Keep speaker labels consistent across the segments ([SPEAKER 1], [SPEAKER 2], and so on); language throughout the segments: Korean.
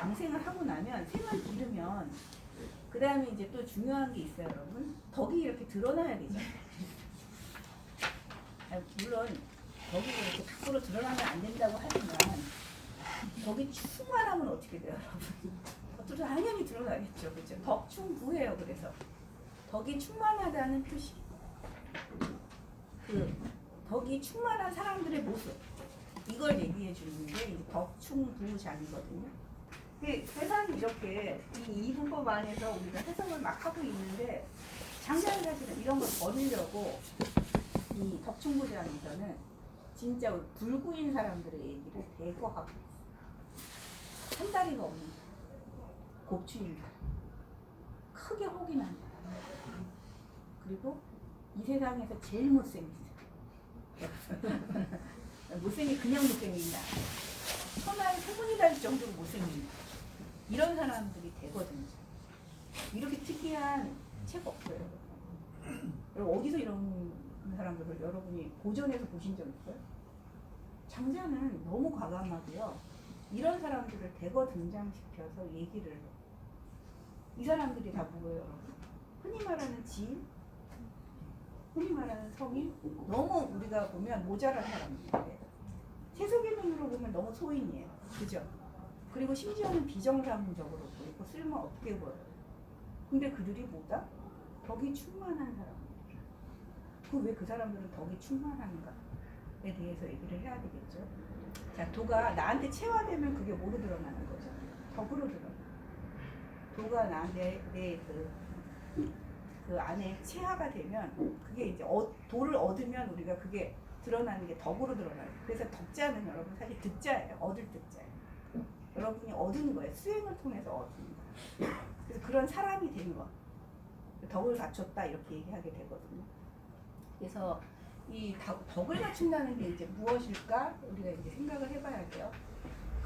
[SPEAKER 1] 양생을 하고 나면 생을 기르면 그 다음에 이제 또 중요한 게 있어요, 여러분. 덕이 이렇게 드러나야 되죠. 물론 덕이 이렇게 밖으로 드러나면 안 된다고 하지만 덕이 충만하면 어떻게 돼요, 여러분? 겉으로 당연히 드러나겠죠, 그죠? 덕충부예요. 그래서 덕이 충만하다는 표시. 그 덕이 충만한 사람들의 모습, 이걸 얘기해 주는 게 덕충부장이거든요. 세상이 이렇게 이 이분법 안에서 우리가 해석을 막 하고 있는데 장자는 사실은 이런 걸 버리려고 이 덕충부장에서는 진짜 불구인 사람들의 얘기를 대거 하고 있어요. 한 다리가 없는 곱추입니다. 크게 혹이 난다. 그리고 이 세상에서 제일 못생긴 못생긴 그냥 못생긴다. 천하에 소문이 날 정도로 못생긴다. 이런 사람들이 되거든요. 이렇게 특이한 책 없어요. 여러분 어디서 이런 사람들을 여러분이 고전에서 보신 적 있어요? 장자는 너무 과감하고요. 이런 사람들을 대거 등장시켜서 얘기를 해요. 이 사람들이 다 뭐예요, 여러분? 흔히 말하는 지인, 흔히 말하는 성인, 너무 우리가 보면 모자란 사람들이에요. 세속의눈으로 보면 너무 소인이에요. 그죠? 그리고 심지어는 비정상적으로 보이고 쓸모없게 보여요. 근데 그들이 뭐다? 덕이 충만한 사람들. 왜 그 사람들은 덕이 충만한가에 대해서 얘기를 해야 되겠죠. 자, 도가 나한테 체화되면 그게 뭐로 드러나는 거죠? 덕으로 드러나. 도가 나한테 그 안에 체화가 되면 그게 이제 도를 얻으면 우리가 그게 드러나는 게 덕으로 드러나요. 그래서 덕자는 여러분 사실 득자예요. 얻을 득자예요. 여러분이 얻은 거예요. 수행을 통해서 얻은 거예요. 그래서 그런 사람이 된 거. 덕을 갖췄다 이렇게 얘기하게 되거든요. 그래서 이 덕을 갖춘다는 게 이제 무엇일까? 우리가 이제 생각을 해봐야 돼요.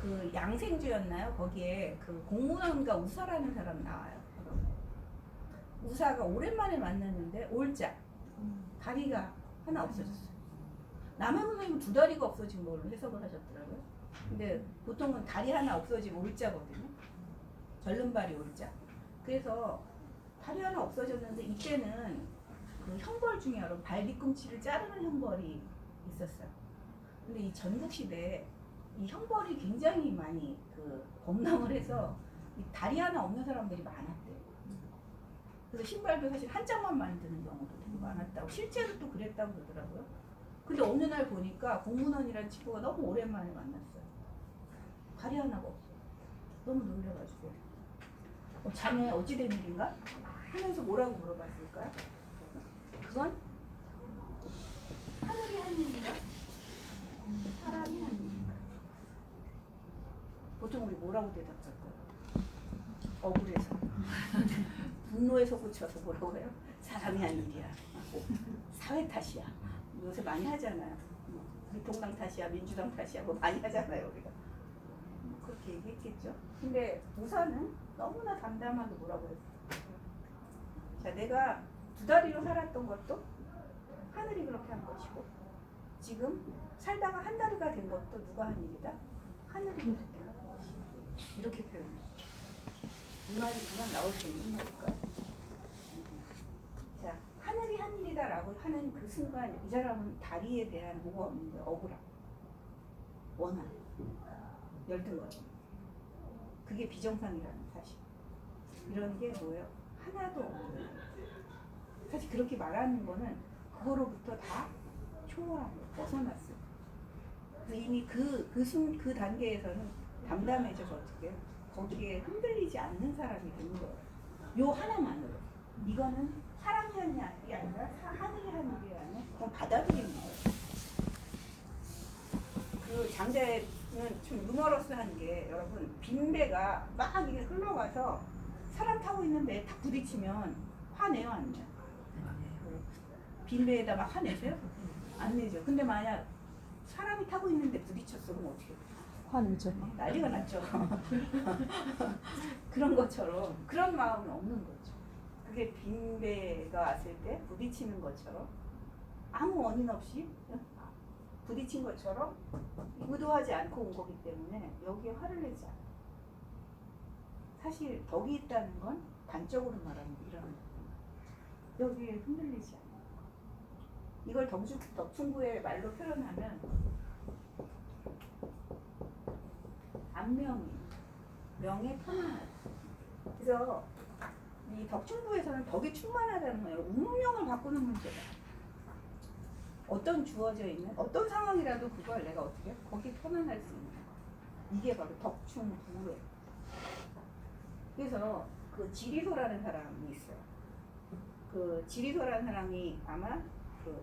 [SPEAKER 1] 그 양생주였나요? 거기에 그 공문원과 우사라는 사람 나와요. 우사가 오랜만에 만났는데 올자 다리가 하나 없어졌어요. 남해 선생님은 두 다리가 없어진 걸로 해석을 하셨더라고요. 근데 보통은 다리 하나 없어지면 올자거든요. 절름발이 올자. 그래서 다리 하나 없어졌는데 이때는 그 형벌 중에 여러분 발 뒤꿈치를 자르는 형벌이 있었어요. 근데 이 전국시대에 이 형벌이 굉장히 많이 그 범람을 해서 이 다리 하나 없는 사람들이 많았대요. 그래서 신발도 사실 한 짝만 만드는 경우도 되게 많았다고, 실제로 또 그랬다고 그러더라고요. 근데 어느 날 보니까 공문원이라는 친구가 너무 오랜만에 만났어요. 다리 하나가 없어요. 너무 놀래가지고 자네 어찌 된 일인가? 하면서 뭐라고 물어봤을까요? 그건 하늘이 한 일인가? 사람이 한 일인가? 보통 우리 뭐라고 대답할까요? 억울해서 분노에 솟구쳐서 뭐라고 해요? 사람이 한 일이야. 사회 탓이야. 요새 많이 하잖아요. 대통령 탓이야, 민주당 탓이야, 뭐 많이 하잖아요 우리가. 그렇게 얘기했겠죠. 근데 우사는 너무나 담담하게 뭐라고 했어. 자, 내가 두 다리로 살았던 것도 하늘이 그렇게 한 것이고, 지금 살다가 한 다리가 된 것도 누가 한 일이다? 하늘이 그렇게 한 것이다. 이렇게 표현해요. 이 말이 그만 나올 수 있는 말일까요? 자, 하늘이 한 일이다라고 하는 그 순간 이 사람은 다리에 대한 뭐가 없는데 억울함, 원한, 열등감. 그게 비정상이라는 사실. 이런 게 뭐예요? 하나도 없는. 사실 그렇게 말하는 거는 그거로부터 다 초월한 거예요. 벗어났어요. 이미 그 단계에서는 담담해져서 어떻게 해요? 거기에 흔들리지 않는 사람이 되는 거예요. 요 하나만으로. 이거는 사람이 한 일이 아니라 하늘이 한 일이 아니라 그건 받아들이는 거예요. 그 장자는 좀 유머러스한 게 여러분 빈배가 막 이게 흘러가서 사람 타고 있는 배에 탁 부딪히면 화내요 안 내요? 빈배에다 막 화내세요? 안 내죠. 근데 만약 사람이 타고 있는데 부딪혔어 그럼 어떻게 해요?
[SPEAKER 2] 화내죠.
[SPEAKER 1] 난리가 났죠. 그런 것처럼 그런 마음은 없는 거죠. 그게 빈배가 왔을 때 부딪히는 것처럼 아무 원인 없이 부딪힌 것처럼 의도하지 않고 온 거기 때문에 여기에 화를 내지 않아요. 사실 덕이 있다는 건 단적으로 말하면 이런 여기에 흔들리지 않아요. 이걸 덕충구의 말로 표현하면 안명이 명예 편안하다. 그래서 이 덕충구에서는 덕이 충만하다는 거예요. 운명을 바꾸는 문제다. 어떤 주어져 있는 어떤 상황이라도 그걸 내가 어떻게 거기 편안할 수 있는 거. 이게 바로 덕충구예요. 그래서 그 지리소라는 사람이 있어요. 그 지리소라는 사람이 아마 그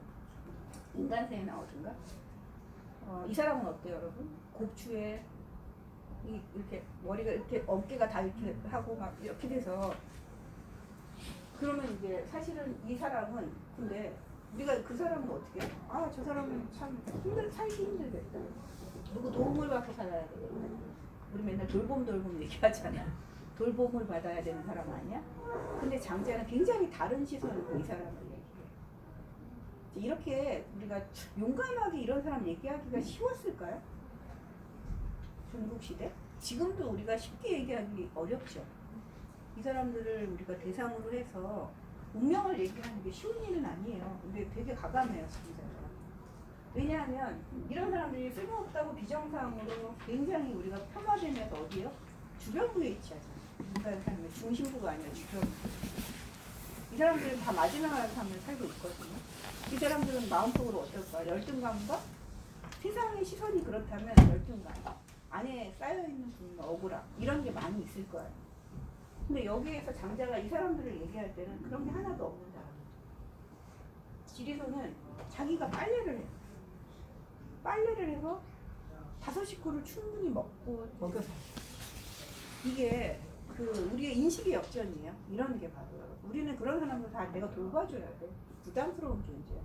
[SPEAKER 1] 인간세에 나오던가. 이 사람은 어때요, 여러분? 곱추에 이렇게 머리가 이렇게 어깨가 다 이렇게 하고 막 이렇게 돼서 그러면 이제 사실은 이 사람은 근데 우리가 그 사람은 어떻게 해? 아, 저 사람은 참 살기 힘들겠다. 누구 도움을 받고 살아야 되겠다. 우리 맨날 돌봄 얘기하잖아. 돌봄을 받아야 되는 사람 아니야? 근데 장자는 굉장히 다른 시선으로 이 사람을 얘기해. 이렇게 우리가 용감하게 이런 사람 얘기하기가 쉬웠을까요? 중국시대? 지금도 우리가 쉽게 얘기하기 어렵죠. 이 사람들을 우리가 대상으로 해서 운명을 얘기하는 게 쉬운 일은 아니에요. 근데 되게 가감해요, 진짜. 왜냐하면 이런 사람들이 쓸모없다고 비정상으로 굉장히 우리가 폄하되면서 어디요? 주변부에 위치하잖아요. 인간 삶의 중심부가 아니라 주변부. 이 사람들은 다 마지막을 삶을 살고 있거든요. 이 사람들은 마음속으로 어떨까? 열등감과 세상의 시선이 그렇다면 열등감, 안에 쌓여있는 분노, 억울함 이런 게 많이 있을 거예요. 근데 여기에서 장자가 이 사람들을 얘기할 때는 그런 게 하나도 없는 사람이에요. 지리소는 자기가 빨래를 해요. 빨래를 해서 5 식구를 충분히 먹여서 이게 그 우리의 인식의 역전이에요. 이런 게 바로 우리는 그런 사람들 다 내가 돌봐줘야 돼. 부담스러운 존재야.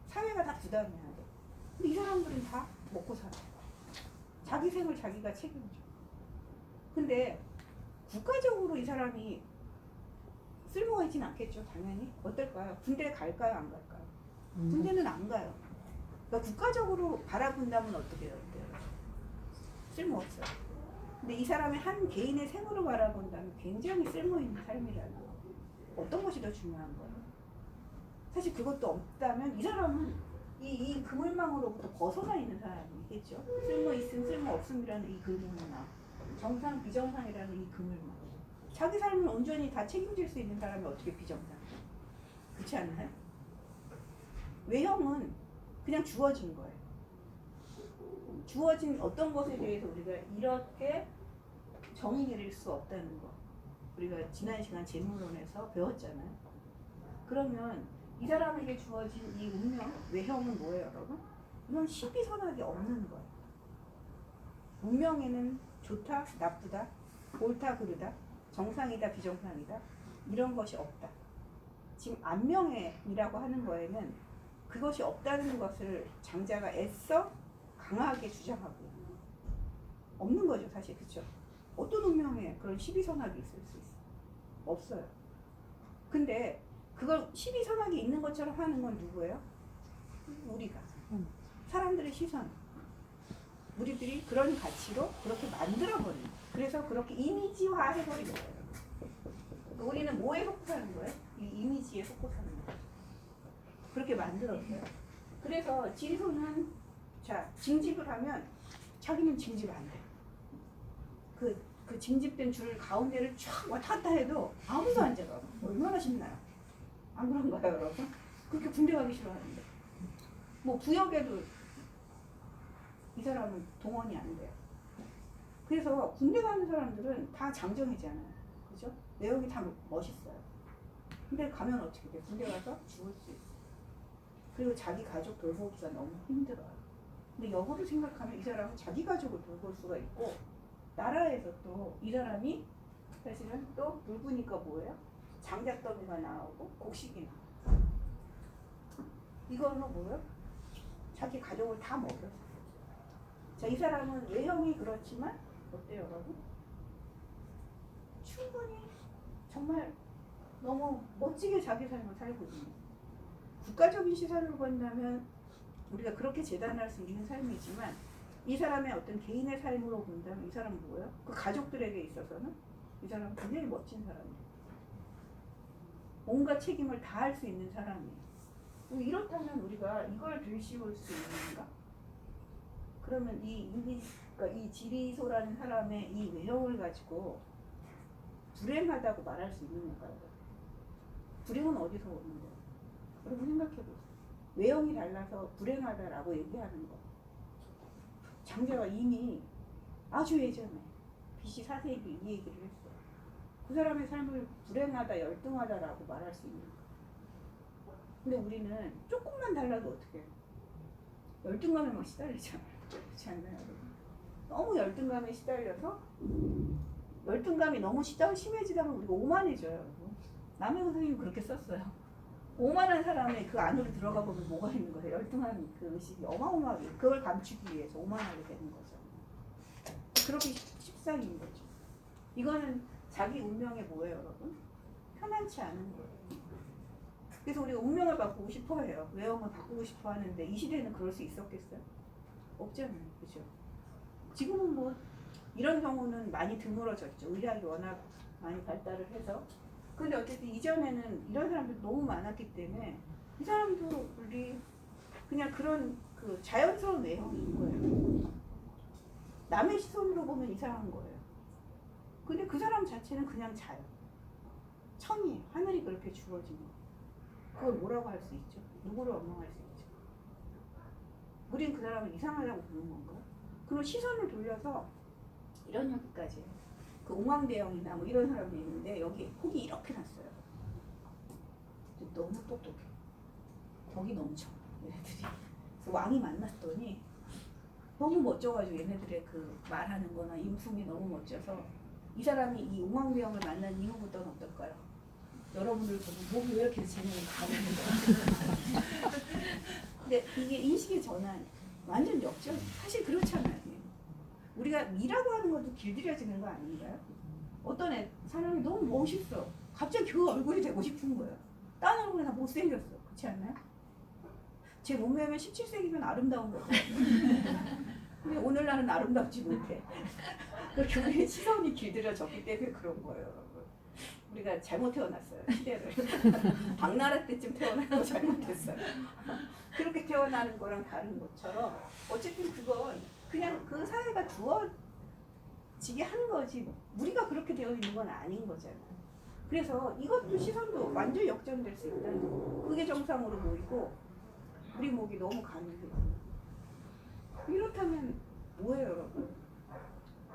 [SPEAKER 1] 사회가 다 부담해야 돼. 근데 이 사람들은 다 먹고 살아. 자기 생을 자기가 책임져. 근데 국가적으로 이 사람이 쓸모가 있진 않겠죠. 당연히. 어떨까요? 군대 갈까요? 안 갈까요? 군대는 안 가요. 그러니까 국가적으로 바라본다면 어떻게 해요? 쓸모없어요. 근데 이 사람의 한 개인의 생으로 바라본다면 굉장히 쓸모있는 삶이라는 거. 어떤 것이 더 중요한 거예요? 사실 그것도 없다면 이 사람은 이 그물망으로부터 벗어나 있는 사람이겠죠. 쓸모 있음 쓸모 없음이라는 이 그물망, 정상 비정상이라는 이 그물망. 자기 삶을 온전히 다 책임질 수 있는 사람이 어떻게 비정상이에요? 그렇지 않나요? 외형은 그냥 주어진 거예요. 주어진 어떤 것에 대해서 우리가 이렇게 정의 내릴 수 없다는 거. 우리가 지난 시간 재물론에서 배웠잖아요. 그러면 이 사람에게 주어진 이 운명, 외형은 뭐예요, 여러분? 이건 시비선악이 없는 거예요. 운명에는 좋다, 나쁘다, 옳다, 그르다, 정상이다, 비정상이다 이런 것이 없다. 지금 안명이라고 하는 거에는 그것이 없다는 것을 장자가 애써 강하게 주장하고 없는 거죠, 사실. 그렇죠? 어떤 운명에 그런 시비선악이 있을 수 있어? 없어요. 근데 그걸 시비선악이 있는 것처럼 하는 건 누구예요? 우리가. 사람들의 시선. 우리들이 그런 가치로 그렇게 만들어버리는 거예요. 그래서 그렇게 이미지화 해버리는 거예요. 우리는 뭐에 속고 사는 거예요? 이 이미지에 속고 사는 거예요. 그렇게 만들었어요. 그래서 지리소는 자 징집을 하면 자기는 징집 안 돼. 그 징집된 줄 가운데를 쫙 왔다 갔다 해도 아무도 안 잡아. 얼마나 신나요? 안 그런가요, 여러분? 그렇게 군대 가기 싫어하는데. 뭐 부역에도 이 사람은 동원이 안 돼요. 그래서 군대 가는 사람들은 다 장정이잖아요. 그죠? 내용이 다 멋있어요. 근데 가면 어떻게 돼? 군대 가서 죽을 수 있어. 그리고 자기 가족 돌보기가 너무 힘들어요. 근데 역으로 생각하면 이 사람은 자기 가족을 돌볼 수가 있고 나라에서 또 이 사람이 사실은 또 늙으니까 뭐예요? 장작더미가 나오고 곡식이 나와요. 이걸로 뭐예요? 자기 가족을 다 먹여요. 자, 이 사람은 외형이 그렇지만 어때요, 여러분? 충분히 정말 너무 멋지게 자기 삶을 살고 있는 거예요. 국가적인 시선으로 본다면 우리가 그렇게 재단할 수 있는 삶이지만 이 사람의 어떤 개인의 삶으로 본다면 이 사람은 뭐예요? 그 가족들에게 있어서는 이 사람 굉장히 멋진 사람이에요. 온갖 책임을 다 할 수 있는 사람이에요. 이렇다면 우리가 이걸 들이씌울 수 있는가? 그러면 그러니까 이 지리소라는 사람의 이 외형을 가지고 불행하다고 말할 수 있는 건가요? 불행은 어디서 오는 거예요? 여러분 생각해보세요. 외형이 달라서 불행하다라고 얘기하는 거. 장자가 이미 아주 예전에 BC 4세기 이 얘기를 했어요. 그 사람의 삶을 불행하다, 열등하다라고 말할 수 있는 거. 근데 우리는 조금만 달라도 어떻게 해요? 열등감에 막 시달리잖아요. 그렇지 않나요? 너무 열등감에 시달려서 열등감이 너무 심해지다 보면 우리가 오만해져요. 남해근 선생님이 그렇게 썼어요. 오만한 사람의 그 안으로 들어가 보면 뭐가 있는 거예요? 열등한 그 의식이 어마어마하게 그걸 감추기 위해서 오만하게 되는 거죠. 그렇게 십상인 거죠. 이거는 자기 운명에 뭐예요, 여러분? 편안치 않은 거예요. 그래서 우리가 운명을 바꾸고 싶어 해요. 외형을 바꾸고 싶어 하는데 이 시대에는 그럴 수 있었겠어요? 없잖아요. 그죠? 지금은 뭐 이런 경우는 많이 드물어졌죠. 의학이 워낙 많이 발달을 해서. 근데 어쨌든 이전에는 이런 사람들이 너무 많았기 때문에 이 사람도 우리 그냥 그런 그 자연스러운 외형인 거예요. 남의 시선으로 보면 이상한 거예요. 근데 그 사람 자체는 그냥 자연. 천이에요. 하늘이 그렇게 주어진 거. 그걸 뭐라고 할 수 있죠? 누구를 원망할 수 있죠? 우린 그 사람을 이상하다고 부르는 건가? 그럼 시선을 돌려서 이런 여기까지 그 옹황대형이나 뭐 이런 사람도 있는데 여기 폭이 이렇게 났어요. 너무 똑똑해. 덕이 넘쳐 얘네들이. 그래서 왕이 만났더니 너무 멋져가지고 얘네들의 그 말하는 거나 인품이 너무 멋져서 이 사람이 이 옹황대형을 만난 이후부터는 어떨까요? 여러분들 보면 목이 왜 이렇게 재능이 가는 거예요? 근데 이게 인식의 전환 완전 역전. 사실 그렇잖아요. 우리가 미라고 하는 것도 길들여지는 거 아닌가요? 어떤 사람이 너무 멋있어. 갑자기 그 얼굴이 되고 싶은 거예요. 딴 얼굴이 다 못생겼어. 그렇지 않나요? 제 몸매면 17세기면 아름다운 거고. 근데 오늘날은 아름답지 못해. 그렇게 우리의 시선이 길들여졌기 때문에 그런 거예요, 여러분. 우리가 잘못 태어났어요, 시대를. 당나라 때쯤 태어나고 잘못했어요. 그렇게 태어나는 거랑 다른 것처럼 어쨌든 그건 그냥 그 사회가 두어지게 한 거지 우리가 그렇게 되어 있는 건 아닌 거잖아요. 그래서 이것도 시선도 완전히 역전될 수 있다는 거. 그게 정상으로 보이고 우리 목이 너무 가늘게. 이렇다면 뭐예요, 여러분?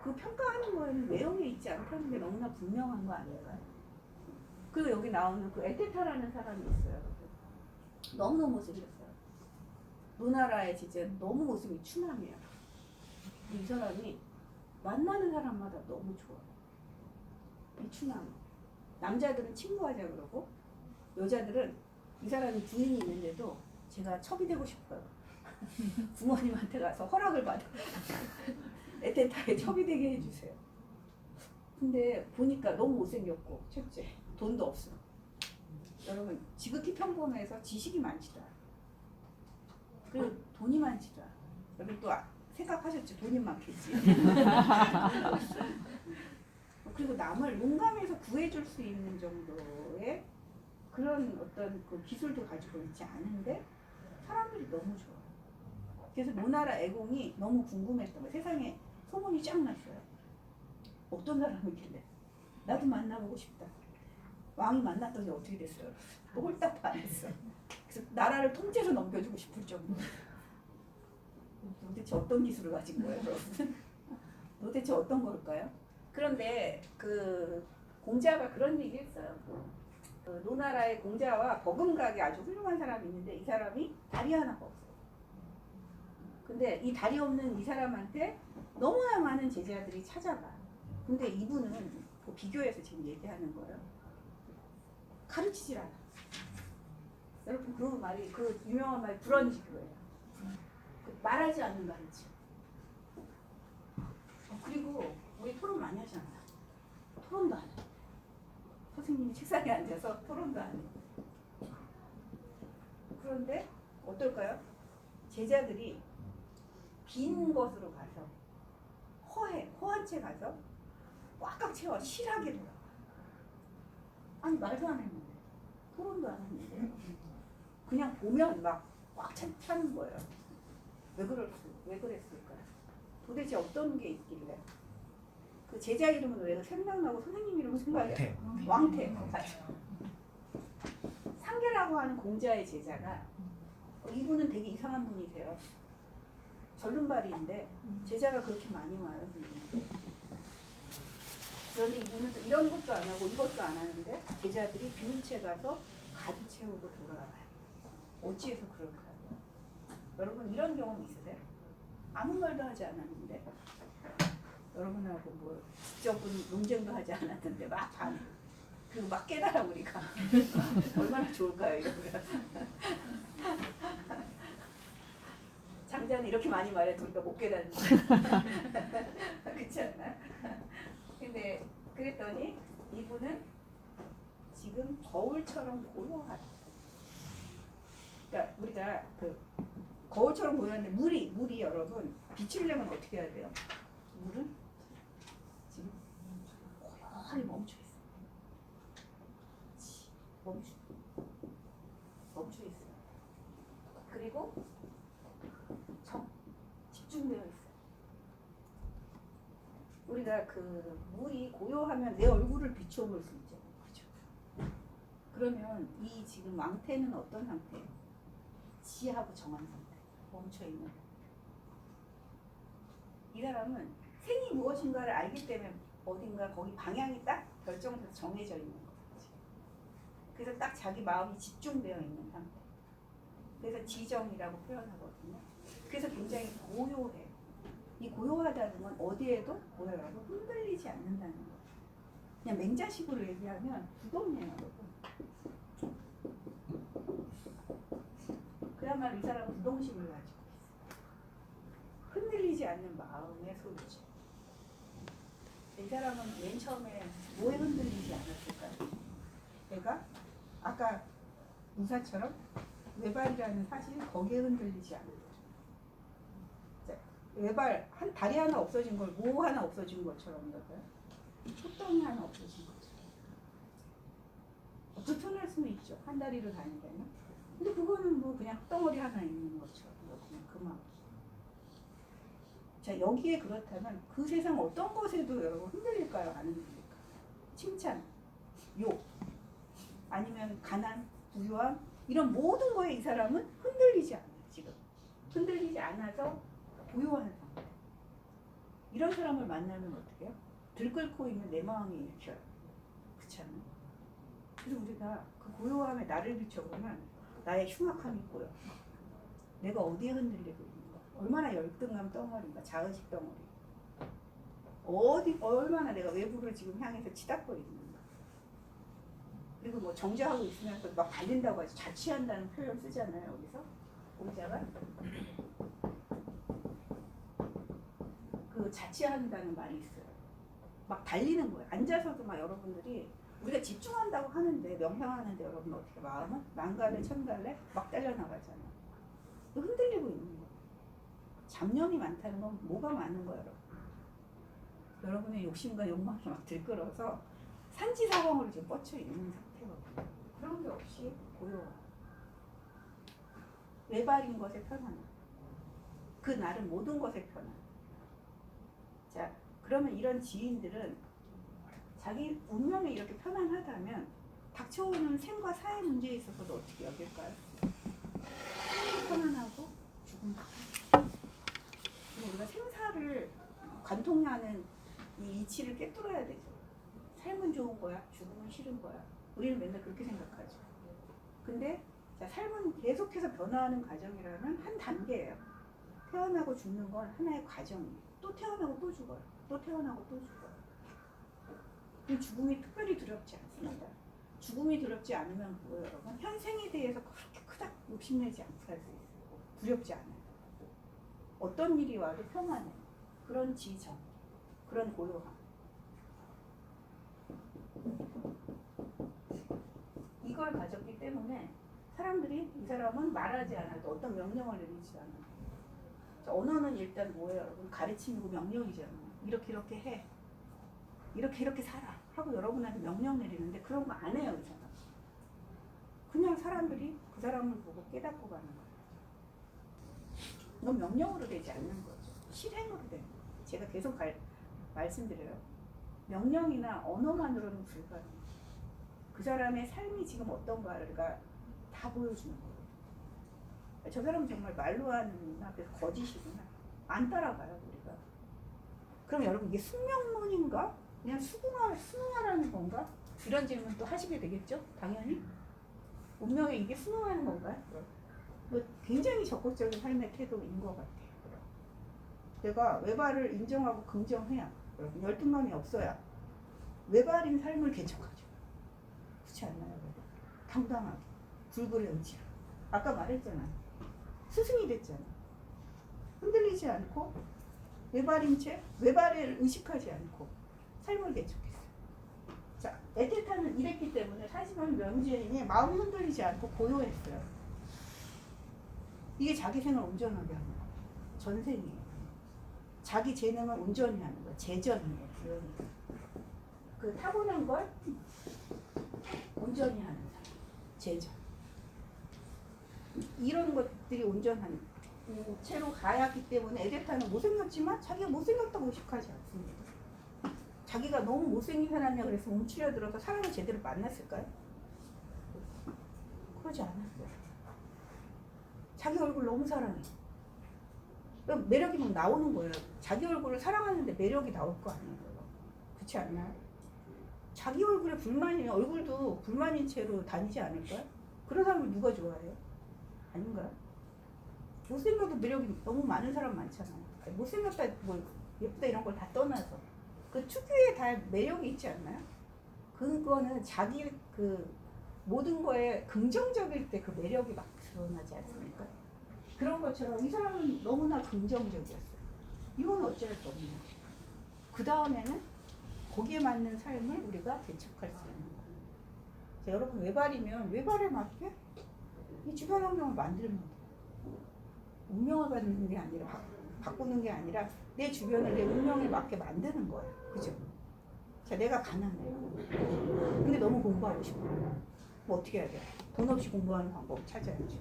[SPEAKER 1] 그 평가하는 거에는 외형에 있지 않다는 게 너무나 분명한 거 아닐까요? 그리고 여기 나오는 그 에테타라는 사람이 있어요. 너무너무 못생겼어요. 노나라의 진짜 너무 모습이 추남이에요. 이 사람이 만나는 사람마다 너무 좋아요. 이 추남. 남자들은 친구하자 그러고 여자들은 이 사람이 부인이 있는데도 제가 첩이 되고 싶어요. 부모님한테 가서 허락을 받아. 에테타에 첩이 되게 해주세요. 근데 보니까 너무 못생겼고 첫째 돈도 없어. 여러분 지극히 평범해서 지식이 많지도 않아. 그리고 돈이 많지도 않아. 여러분 또 생각하셨죠? 돈이 많겠지. 그리고 남을 용감해서 구해줄 수 있는 정도의 그런 어떤 그 기술도 가지고 있지 않은데 사람들이 너무 좋아요. 그래서 노나라 애공이 너무 궁금했던 거예요. 세상에 소문이 쫙 났어요. 어떤 사람이길래 나도 만나보고 싶다. 왕이 만났더니 어떻게 됐어요? 홀딱 안 했어. 그래서 나라를 통째로 넘겨주고 싶을 정도. 도대체 어떤 기술을 가진 거예요? 도대체 어떤 걸까요? 그런데 그 공자가 그런 얘기 했어요. 그 노나라의 공자와 버금가게 아주 훌륭한 사람이 있는데 이 사람이 다리 하나가 없어요. 근데 이 다리 없는 이 사람한테 너무나 많은 제자들이 찾아가. 근데 이분은 그 비교해서 지금 얘기하는 거예요. 가르치질 않아. 여러분 그 말이 그 유명한 말이 불언지교예요. 말하지 않는 가르침. 그리고 우리 토론 많이 하잖아요. 토론도 안 해. 선생님이 책상에 앉아서 토론도 안 해. 그런데 어떨까요? 제자들이 빈 곳으로 가서 허한 채 가서 꽉꽉 채워 실하게 돌아가. 아니 말도 안 했는데 토론도 안 했는데 그냥 보면 막 꽉 차는 거예요. 왜 그랬을까? 도대체 어떤 게 있길래? 그 제자 이름은 왜 생각나고 선생님 이름은 생각이 왕태. 맞아. 상계라고 하는 공자의 제자가 이분은 되게 이상한 분이세요. 절름발이인데 제자가 그렇게 많이 와요. 그런데 이분은 이런 것도 안 하고 이것도 안 하는데 제자들이 비운 채 가서 가득 채우고 돌아가요. 어찌해서 그럴까요? 여러분 이런 경험 있으세요? 아무 말도 하지 않았는데 여러분하고 뭐 지적은 논쟁도 하지 않았는데 막 반. 그리고 막 깨달아 우리가 얼마나 좋을까요 이러면. 장자는 이렇게 많이 말해도 우리가 못 깨닫는 그렇지 않나? 근데 그랬더니 이분은 지금 거울처럼 고요하다. 그러니까 우리가 그 거울처럼 고요한데 물이 여러분 비추려면 어떻게 해야 돼요? 물은 지금 고요하게 멈춰 있어. 멈춰 있어. 그리고 집중되어 있어. 우리가 그 물이 고요하면 내 얼굴을 비춰 볼 수 있죠. 그렇죠? 그러면 이 지금 왕태는 어떤 상태예요? 지하고 정한 상태. 멈춰 있는. 이 사람은 생이 무엇인가를 알기 때문에 어딘가 거기 방향이 딱 결정돼서 정해져 있는 거지. 그래서 딱 자기 마음이 집중되어 있는 상태. 그래서 지정이라고 표현하거든요. 그래서 굉장히 고요해. 이 고요하다는 건 어디에도 뭐예요? 흔들리지 않는다는 거예요. 그냥 맹자식으로 얘기하면 부동이에요, 여러분. 그야말로 이 사람은 부동식을 가지고 있어요. 흔들리지 않는 마음의 소유지. 이 사람은 맨 처음에 뭐에 흔들리지 않았을까요? 내가 아까 무사처럼 외발이라는 사실 거기에 흔들리지 않았어요. 외발 한 다리 하나 없어진 걸 모 하나 없어진 것처럼 여봐요. 콧덩이 하나 없어진 것처럼. 불편할 수는 있죠. 한 다리로 다니려면. 근데 그거는 뭐 그냥 덩어리 하나 있는 것처럼 그냥 그만. 자 여기에 그렇다면 그 세상 어떤 것에도 여러분 흔들릴까요? 안 흔들릴까요? 칭찬, 욕, 아니면 가난, 부유함 이런 모든 거에 이 사람은 흔들리지 않아요. 지금 흔들리지 않아서 고요한 상태. 이런 사람을 만나면 어떻게 해요? 들끓고 있는 내 마음이 일으켜요. 그렇지 않아요? 그래서 우리가 그 고요함에 나를 비춰보면 나의 흉악함이 보여. 내가 어디에 흔들리고 있는 거야? 얼마나 열등감 덩어리인가, 자의식 덩어리. 얼마나 내가 외부를 지금 향해서 치닫거리는가. 그리고 뭐 정죄하고 있으면서 막 달린다고 하지, 자취한다는 표현 쓰잖아요, 여기서. 공자가. 그 자취한다는 말이 있어요. 막 달리는 거예요. 앉아서도 막 여러분들이 우리가 집중한다고 하는데 명상하는데 여러분 어떻게 마음은 만갈래 천갈래 막 달려나가잖아요. 흔들리고 있는 거예요. 잡념이 많다는 건 뭐가 많은 거예요, 여러분? 여러분의 욕심과 욕망이 막 들끓어서 산지사방으로 지금 뻗쳐 있는 상태거든요. 그런 게 없이 고요한 외발인 것에 편안함. 그 나름 모든 것에 편안. 자, 그러면 이런 지인들은 자기 운명에 이렇게 편안하다면 닥쳐오는 생과 사의 문제에 있어서도 어떻게 여길까요? 생이 편안하고 죽음도 편안하고. 우리가 생사를 관통하는 이 이치를 꿰뚫어야 되죠. 삶은 좋은 거야, 죽음은 싫은 거야. 우리는 맨날 그렇게 생각하죠. 근데 자, 삶은 계속해서 변화하는 과정이라면 한 단계예요. 태어나고 죽는 건 하나의 과정이에요. 또 태어나고 또 죽어요. 또 태어나고 또 죽어요. 그 죽음이 특별히 두렵지 않습니다. 죽음이 두렵지 않으면 뭐예요, 여러분? 현생에 대해서 그렇게 크다 욕심내지 않고 살 수 있어요. 두렵지 않아요. 어떤 일이 와도 평안해. 그런 지정, 그런 고요함. 이걸 가졌기 때문에 사람들이 이 사람은 말하지 않아도 어떤 명령을 내리지 않아요. 언어는 일단 뭐예요, 여러분? 가르침이고 명령이잖아요. 이렇게 해. 이렇게 살아 하고 여러분한테 명령 내리는데 그런 거 안 해요 의사가. 그냥 사람들이 그 사람을 보고 깨닫고 가는 거예요. 이건 명령으로 되지 않는 거죠. 실행으로 되는 거예요. 제가 계속 말씀드려요. 명령이나 언어만으로는 불가능해요. 그 사람의 삶이 지금 어떤가가 다 보여주는 거예요. 저 사람은 정말 말로 하는 앞에서 거짓이구나. 안 따라가요 우리가. 그럼 여러분 이게 숙명론인가? 그냥 수능하라는 건가? 이런 질문 또 하시게 되겠죠? 당연히. 운명에 이게 수능하는 건가요? 뭐 굉장히 적극적인 삶의 태도인 것 같아요. 내가 외발을 인정하고 긍정해야, 여러분 열등감이 없어야 외발인 삶을 개척하죠. 그렇지 않나요? 당당하게 불굴의 의지로. 아까 말했잖아요. 스승이 됐잖아요. 흔들리지 않고 외발인 채 외발을 의식하지 않고 삶을 개척했어요. 자, 에테타는 이랬기 때문에 사실은 명제인이 마음이 흔들리지 않고 고요했어요. 이게 자기 생을 온전하게 하는 거예요. 전생이에요. 자기 재능을 온전히 하는 거예요. 재전이에요. 그러니까 그 타고난 걸 온전히 하는 사람. 재전. 이런 것들이 온전한 채로 가야하기 때문에 에데타는 못생겼지만 자기가 못생겼다고 의식하지 않습니다. 자기가 너무 못생긴 사람이야 그래서 움츠려들어서 사람을 제대로 만났을까요? 그러지 않았어요. 자기 얼굴 너무 사랑해. 매력이 막 나오는 거예요. 자기 얼굴을 사랑하는데 매력이 나올 거 아니에요. 그렇지 않나요? 자기 얼굴에 불만이면 얼굴도 불만인 채로 다니지 않을까요? 그런 사람을 누가 좋아해요? 아닌가요? 못생겨도 매력이 너무 많은 사람 많잖아요. 못생겼다, 뭐 예쁘다 이런 걸 다 떠나서 그 특유의 다 매력이 있지 않나요? 그거는 자기 그 모든 거에 긍정적일 때 그 매력이 막 드러나지 않습니까? 그런 것처럼 이 사람은 너무나 긍정적이었어요. 이건 어쩔 수 없는 거예요. 그 다음에는 거기에 맞는 삶을 우리가 개척할 수 있는 거예요. 자, 여러분 외발이면 외발에 맞게 이 주변 환경을 만들면 돼요. 운명을 받는 게 아니라 바꾸는 게 아니라 내 주변을 내 운명에 맞게 만드는 거예요. 그죠? 자, 내가 가난해요. 근데 너무 공부하고 싶어요. 뭐 어떻게 해야 돼요? 돈 없이 공부하는 방법 찾아야죠.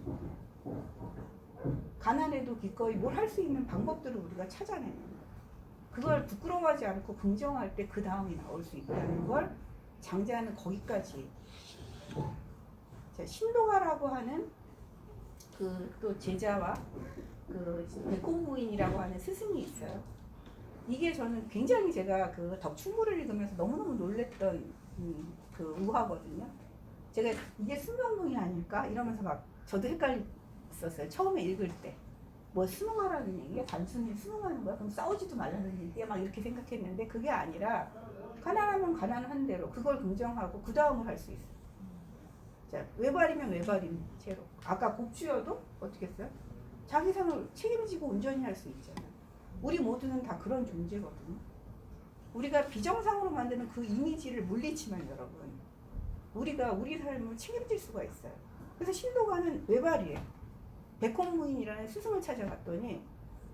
[SPEAKER 1] 가난해도 기꺼이 뭘 할 수 있는 방법들을 우리가 찾아내는 거예요. 그걸 부끄러워하지 않고 긍정할 때 그 다음이 나올 수 있다는 걸 장자는 거기까지. 자, 신도가라고 하는 그 또 제자와 그 백공부인이라고 하는 스승이 있어요. 이게 저는 굉장히 제가 그 덕충구를 읽으면서 너무너무 놀랬던 그 우화거든요. 제가 이게 수명론이 아닐까 이러면서 막 저도 헷갈렸었어요. 처음에 읽을 때. 뭐 수능하라는 얘기야? 단순히 수능하는 거야? 그럼 싸우지도 말라는 얘기야? 막 이렇게 생각했는데 그게 아니라 가난하면 가난한 대로 그걸 긍정하고 그 다음을 할 수 있어요. 자, 외발이면 외발인 채로. 아까 복주여도 어떻게 했어요? 자기 생을 책임지고 온전히 할 수 있잖아요. 우리 모두는 다 그런 존재거든요. 우리가 비정상으로 만드는 그 이미지를 물리치면 여러분, 우리가 우리 삶을 책임질 수가 있어요. 그래서 신도가는 외발이에요. 백혼무인이라는 스승을 찾아갔더니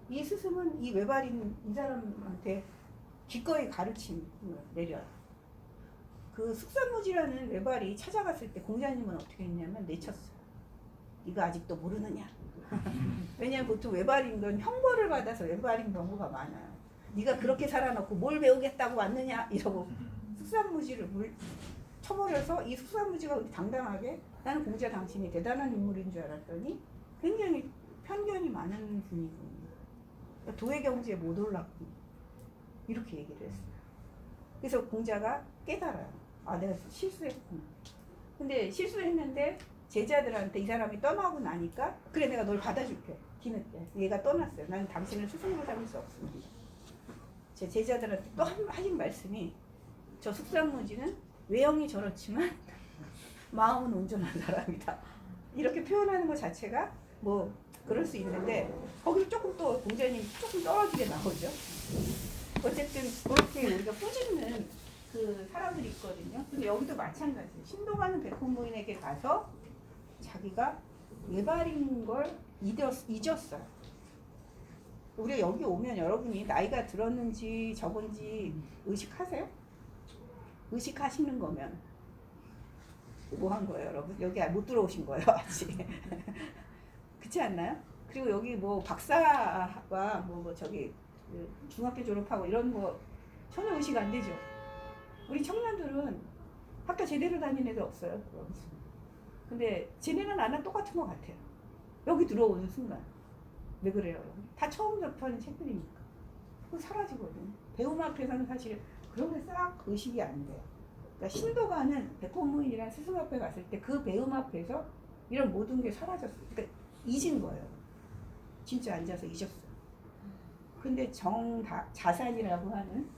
[SPEAKER 1] 이 스승은 이 외발인 이 사람한테 기꺼이 가르침을 내려요. 그 숙산무지라는 외발이 찾아갔을 때 공자님은 어떻게 했냐면 내쳤어요. 이거 아직도 모르느냐? 왜냐하면 보통 외발인 건 형벌을 받아서 외발인 경우가 많아요. 네가 그렇게 살아놓고 뭘 배우겠다고 왔느냐? 이러고 숙산무지를 쳐버려서 이 숙산무지가 당당하게 나는 공자 당신이 대단한 인물인 줄 알았더니 굉장히 편견이 많은 분이거든요. 도의 경지에 못 올랐고 이렇게 얘기를 했어요. 그래서 공자가 깨달아요. 아, 내가 실수했구나. 근데 실수했는데 제자들한테 이 사람이 떠나고 나니까 그래 내가 널 받아줄게. 뒤늦게 얘가 떠났어요. 나는 당신을 스승으로 삼을 수 없습니다. 제 제자들한테 또 하신 말씀이 저 숙산무지는 외형이 저렇지만 마음은 온전한 사람이다. 이렇게 표현하는 것 자체가 뭐 그럴 수 있는데 거기서 조금 또 공자님이 조금 떨어지게 나오죠. 어쨌든 그렇게 우리가 꾸짖는 그 사람들이 있거든요. 근데 여기도 마찬가지예요. 신도가는 백혼무인에게 가서 자기가 외발인 걸 잊었어요. 우리가 여기 오면 여러분이 나이가 들었는지 적은지 의식하세요? 의식하시는 거면 뭐 한 거예요, 여러분? 여기 못 들어오신 거예요, 아직. 그렇지 않나요? 그리고 여기 뭐 박사와 뭐 저기 중학교 졸업하고 이런 거 전혀 의식 안 되죠. 우리 청년들은 학교 제대로 다니는 애들 없어요. 근데 쟤네는 나랑 똑같은 것 같아요. 여기 들어오는 순간. 왜 그래요, 여러분? 다 처음 접하는 책들이니까. 그거 사라지거든요. 배움 앞에서는 사실 그런 게 싹 의식이 안 돼요. 그러니까 신도가는 백혼무인이라는 스승 앞에 갔을 때 그 배움 앞에서 이런 모든 게 사라졌어요. 그러니까 잊은 거예요. 진짜 앉아서 잊었어요. 근데 자산이라고 하는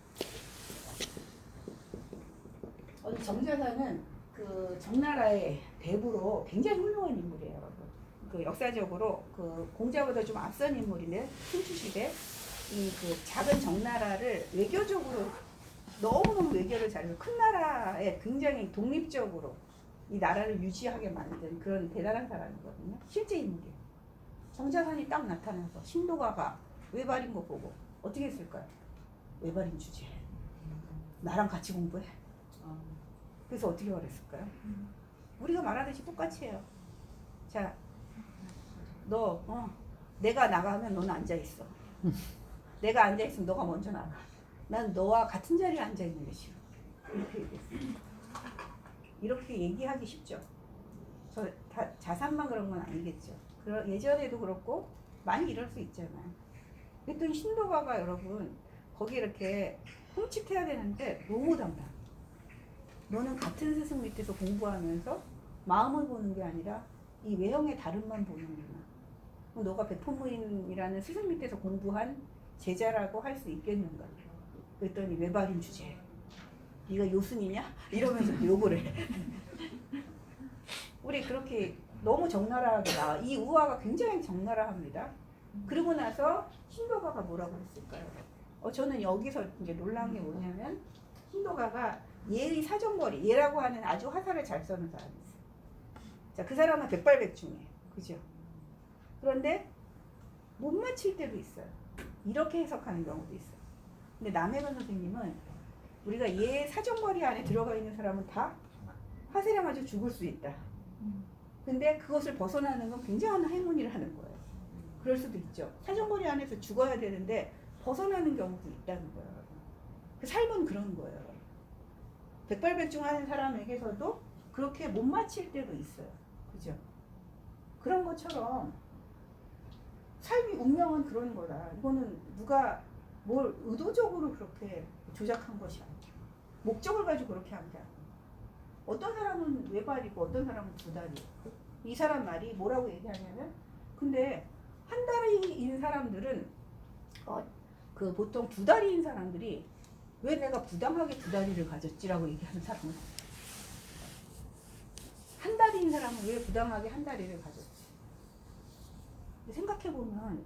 [SPEAKER 1] 정자산은 그 정나라의 대부로 굉장히 훌륭한 인물이에요, 여러분. 그 역사적으로 그 공자보다 좀 앞선 인물인데 순추 시대 이 그 작은 정나라를 외교적으로 너무너무 외교를 잘해서 큰 나라에 굉장히 독립적으로 이 나라를 유지하게 만든 그런 대단한 사람이거든요. 실제 인물이에요. 정자산이 딱 나타나서 신도가가 외발인 거 보고 어떻게 했을까요? 외발인 주제. 나랑 같이 공부해. 그래서 어떻게 말했을까요? 우리가 말하듯이 똑같이 해요. 자, 내가 나가면 너는 앉아있어. 내가 앉아있으면 너가 먼저 나가. 난 너와 같은 자리에 앉아있는 게 싫어. 이렇게 얘기했어요. 이렇게 얘기하기 쉽죠. 자산만 그런 건 아니겠죠. 예전에도 그렇고 많이 이럴 수 있잖아요. 그랬더니 신도가가 여러분 거기 이렇게 흠칫해야 되는데 너무 당당. 너는 같은 스승 밑에서 공부하면서 마음을 보는 게 아니라 이 외형의 다름만 보는구나. 너가 백포무인이라는 스승 밑에서 공부한 제자라고 할 수 있겠는가? 그랬더니 외발인 주제. 네가 요순이냐? 이러면서 욕을 해. 우리 그렇게 너무 적나라하게 나와. 이 우화가 굉장히 적나라합니다. 그리고 나서 신도가가 뭐라고 했을까요? 저는 여기서 이제 놀란 게 뭐냐면 신도가가 예의 사정거리, 예라고 하는 아주 화살을 잘 쏘는 사람이 있어요. 자, 그 사람은 백발백중이에요. 그죠? 그런데 못 맞힐 때도 있어요. 이렇게 해석하는 경우도 있어요. 근데 남해건 선생님은 우리가 예 사정거리 안에 들어가 있는 사람은 다 화살에 맞아 죽을 수 있다. 근데 그것을 벗어나는 건 굉장한 행운이를 하는 거예요. 그럴 수도 있죠. 사정거리 안에서 죽어야 되는데 벗어나는 경우도 있다는 거예요. 그 삶은 그런 거예요. 백발백중 하는 사람에게서도 그렇게 못 맞힐 때도 있어요. 그죠? 그런 것처럼 삶이 운명은 그런 거다. 이거는 누가 뭘 의도적으로 그렇게 조작한 것이 아니야. 목적을 가지고 그렇게 한 게 아니야. 어떤 사람은 외발이고 어떤 사람은 두 다리고. 이 사람 말이 뭐라고 얘기하냐면 근데 한 다리인 사람들은 그 보통 두 다리인 사람들이 왜 내가 부당하게 두 다리를 가졌지라고 얘기하는 사람은 한 다리인 사람은 왜 부당하게 한 다리를 가졌지? 생각해보면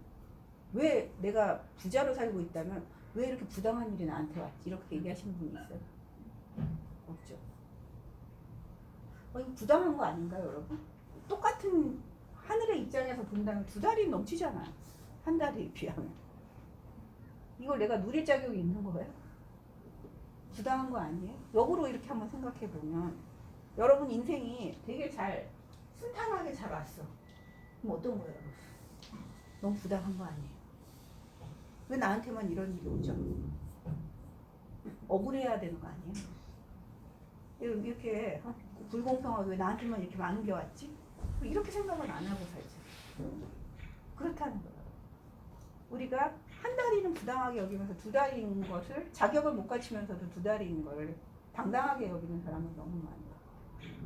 [SPEAKER 1] 왜 내가 부자로 살고 있다면 왜 이렇게 부당한 일이 나한테 왔지? 이렇게 얘기하시는 분이 있어요? 없죠. 이거 부당한 거 아닌가요, 여러분? 똑같은 하늘의 입장에서 본다면 두 다리 넘치잖아요. 한 다리에 비하면. 이걸 내가 누릴 자격이 있는 거예요? 부당한 거 아니에요? 역으로 이렇게 한번 생각해 보면 여러분 인생이 되게 잘 순탄하게 잘 왔어. 그럼 어떤 거예요? 너무 부당한 거 아니에요? 왜 나한테만 이런 일이 오죠? 억울해야 되는 거 아니에요? 이렇게 불공평하게 왜 나한테만 이렇게 많은 게 왔지? 이렇게 생각을 안 하고 살죠. 그렇다는 거예요. 우리가 한 다리는 부당하게 여기면서 두 다리인 것을 자격을 못 갖추면서도 두 다리인 걸 당당하게 여기는 사람은 너무 많아요.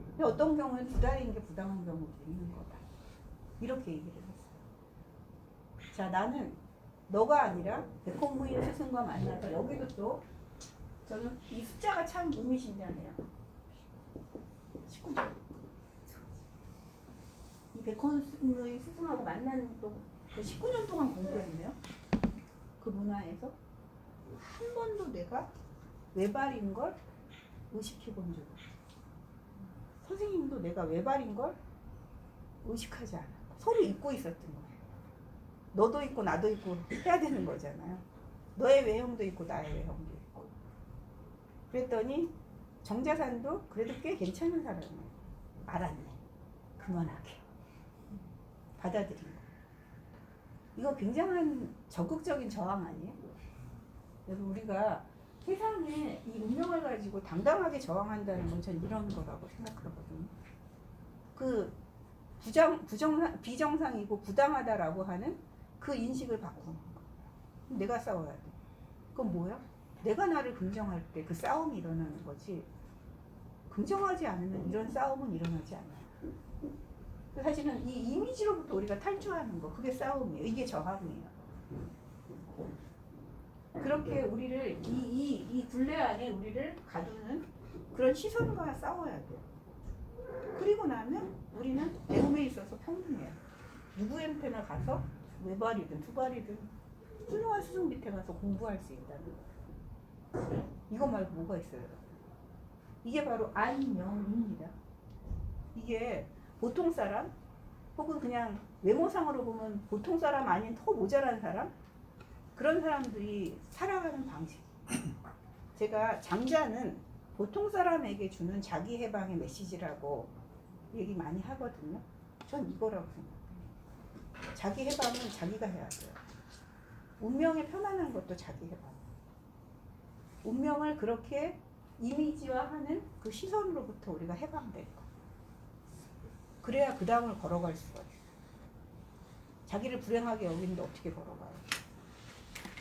[SPEAKER 1] 근데 어떤 경우는 두 다리인 게 부당한 경우도 있는 거다. 이렇게 얘기를 했어요. 자, 나는 너가 아니라 백홍무인 스승과 만나서 여기도 또 저는 이 숫자가 참 의미심장해요. 19절. 이 백홍무인 스승하고 만나는 또 그 19년 동안 공부했네요. 그 문화에서 한 번도 내가 외발인 걸 의식해 본 적 없어요. 선생님도 내가 외발인 걸 의식하지 않아. 서로 잊고 있었던 거예요. 너도 있고 나도 있고 해야 되는 거잖아요. 너의 외형도 있고 나의 외형도 있고. 그랬더니 정자산도 그래도 꽤 괜찮은 사람이에요. 알았네. 그만하게. 받아들인 거. 이거 굉장한 적극적인 저항 아니에요? 그래서 우리가 세상에 이 운명을 가지고 당당하게 저항한다는 건 전 이런 거라고 생각하거든요. 그 비정상이고 부당하다라고 하는 그 인식을 바꾸는 거. 내가 싸워야 돼. 그건 뭐야? 내가 나를 긍정할 때 그 싸움이 일어나는 거지. 긍정하지 않으면 이런 싸움은 일어나지 않아요. 사실은 이 이미지로부터 우리가 탈주하는 거, 그게 싸움이에요. 이게 저항이에요. 그렇게 우리를 이 굴레 안에 우리를 가두는 그런 시선과 싸워야 돼요. 그리고 나면 우리는 배움에 있어서 평등해요. 누구한테나 가서 외발이든 두발이든 훌륭한 스승 밑에 가서 공부할 수 있다는 거예요. 이거 말고 뭐가 있어요? 이게 바로 안녕입니다. 이게 보통 사람 혹은 그냥 외모상으로 보면 보통 사람 아닌 더 모자란 사람, 그런 사람들이 살아가는 방식. 제가 장자는 보통 사람에게 주는 자기 해방의 메시지라고 얘기 많이 하거든요. 전 이거라고 생각해요. 자기 해방은 자기가 해야 돼요. 운명에 편안한 것도 자기 해방. 운명을 그렇게 이미지화하는 그 시선으로부터 우리가 해방될 거. 그래야 그 다음을 걸어갈 수가 있어요. 자기를 불행하게 여기는데 어떻게 걸어가요?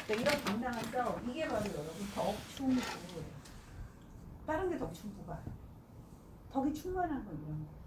[SPEAKER 1] 그러니까 이런 당당한 싸움, 이게 바로 여러분 덕충부예요. 다른 게 덕충부가. 덕이 충만한 건 이런 거.